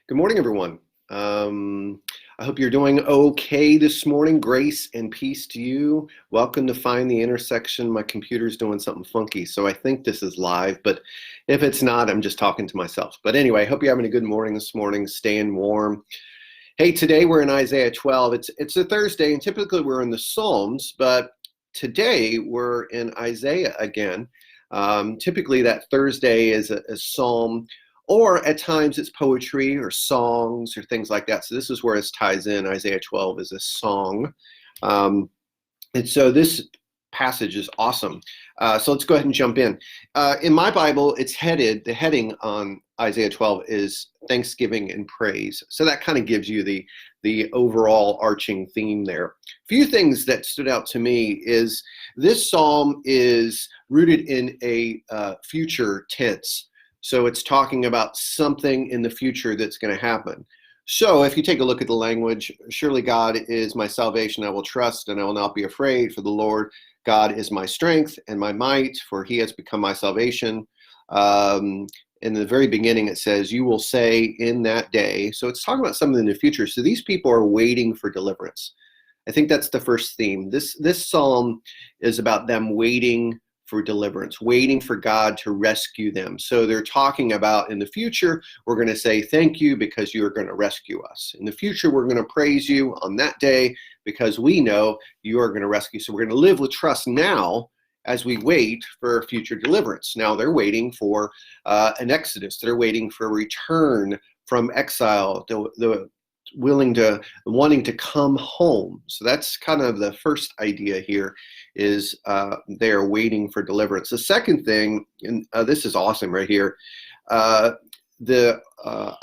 Good morning, everyone. I hope you're doing okay this morning. Grace and peace to you. Welcome to Find the Intersection. My computer's doing something funky, so I think this is live, but if it's not, I'm just talking to myself. But anyway, I hope you're having a good morning this morning, staying warm. Hey, today we're in Isaiah 12. It's a Thursday, and typically we're in the Psalms, but today we're in Isaiah again. Typically that Thursday is a psalm, or at times it's poetry or songs or things like that. So this is where it ties in. Isaiah 12 is a song. And so this passage is awesome. So let's go ahead and jump in. In my Bible, the heading on Isaiah 12 is Thanksgiving and Praise. So that kind of gives you the overall arching theme there. A few things that stood out to me is this psalm is rooted in a future tense. So it's talking about something in the future that's going to happen. So if you take a look at the language, surely God is my salvation, I will trust, and I will not be afraid, for the Lord God is my strength and my might, for he has become my salvation. In the very beginning, it says, you will say in that day. So it's talking about something in the future. So these people are waiting for deliverance. I think that's the first theme. This psalm is about them waiting for deliverance, waiting for God to rescue them. So they're talking about in the future, we're going to say thank you because you are going to rescue us. In the future, we're going to praise you on that day because we know you are going to rescue. So we're going to live with trust now as we wait for future deliverance. Now they're waiting for an exodus. They're waiting for a return from exile, the wanting to come home. So that's kind of the first idea here, is they're waiting for deliverance. The second thing, and this is awesome right here,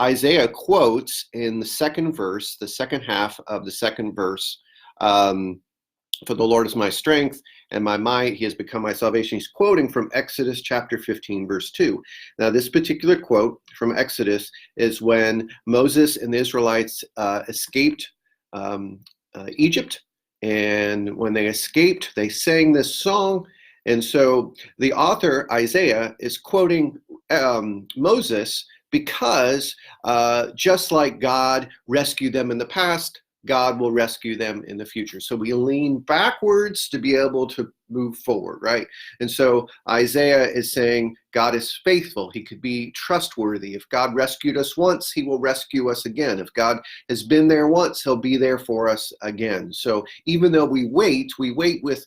Isaiah quotes in the second verse, the second half of the second verse, for the Lord is my strength and my might, he has become my salvation. He's quoting from Exodus chapter 15, verse 2. Now, this particular quote from Exodus is when Moses and the Israelites escaped Egypt. And when they escaped, they sang this song. And so the author, Isaiah, is quoting Moses because just like God rescued them in the past, God will rescue them in the future. So we lean backwards to be able to move forward, right? And so Isaiah is saying God is faithful. He could be trustworthy. If God rescued us once, he will rescue us again. If God has been there once, he'll be there for us again. So even though we wait with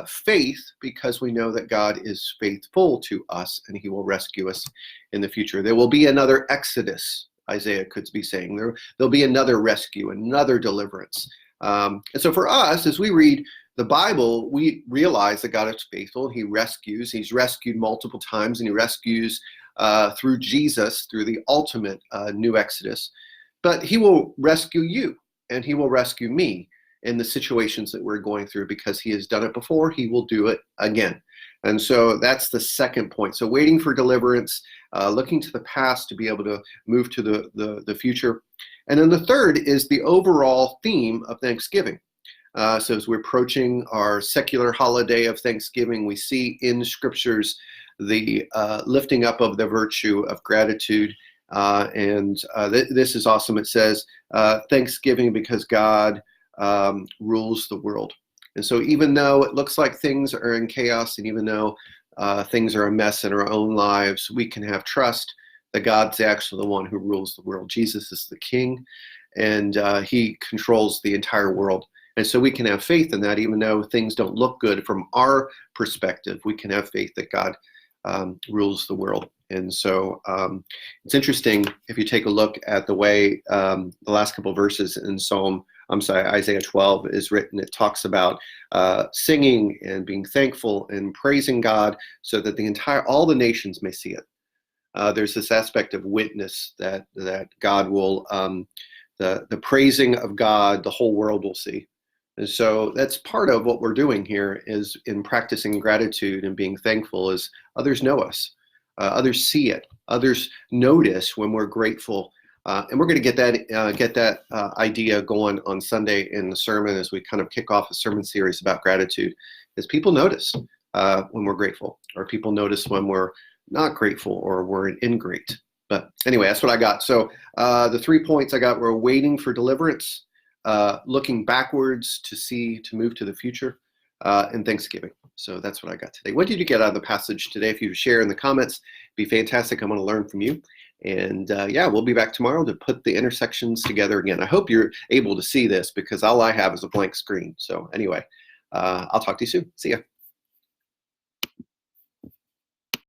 faith, because we know that God is faithful to us and he will rescue us in the future. There will be another Exodus, Isaiah could be saying. There'll be another rescue, another deliverance. And so for us, as we read the Bible, we realize that God is faithful. He rescues. He's rescued multiple times, and he rescues through Jesus, through the ultimate new Exodus. But he will rescue you, and he will rescue me in the situations that we're going through, because he has done it before. He will do it again. And so that's the second point. So waiting for deliverance, looking to the past to be able to move to the future. And then the third is the overall theme of Thanksgiving. So as we're approaching our secular holiday of Thanksgiving, we see in the scriptures the lifting up of the virtue of gratitude. This is awesome. It says, Thanksgiving because God rules the world. And so even though it looks like things are in chaos, and even though things are a mess in our own lives, we can have trust that God's actually the one who rules the world. Jesus is the king, and he controls the entire world. And so we can have faith in that, even though things don't look good from our perspective. We can have faith that God rules the world. And so it's interesting if you take a look at the way the last couple of verses in Isaiah 12 is written. It talks about singing and being thankful and praising God so that all the nations may see it. There's this aspect of witness that God will, the praising of God, the whole world will see. And so that's part of what we're doing here, is in practicing gratitude and being thankful, is others know us. Others see it. Others notice when we're grateful. And we're going to get that idea going on Sunday in the sermon as we kind of kick off a sermon series about gratitude, is people notice when we're grateful, or people notice when we're not grateful or we're ingrate. But anyway, that's what I got. So the 3 points I got were waiting for deliverance, looking backwards to move to the future, and Thanksgiving. So that's what I got today. What did you get out of the passage today? If you share in the comments, be fantastic. I want to learn from you. And yeah, we'll be back tomorrow to put the intersections together again. I hope you're able to see this because all I have is a blank screen. So anyway, I'll talk to you soon. See ya.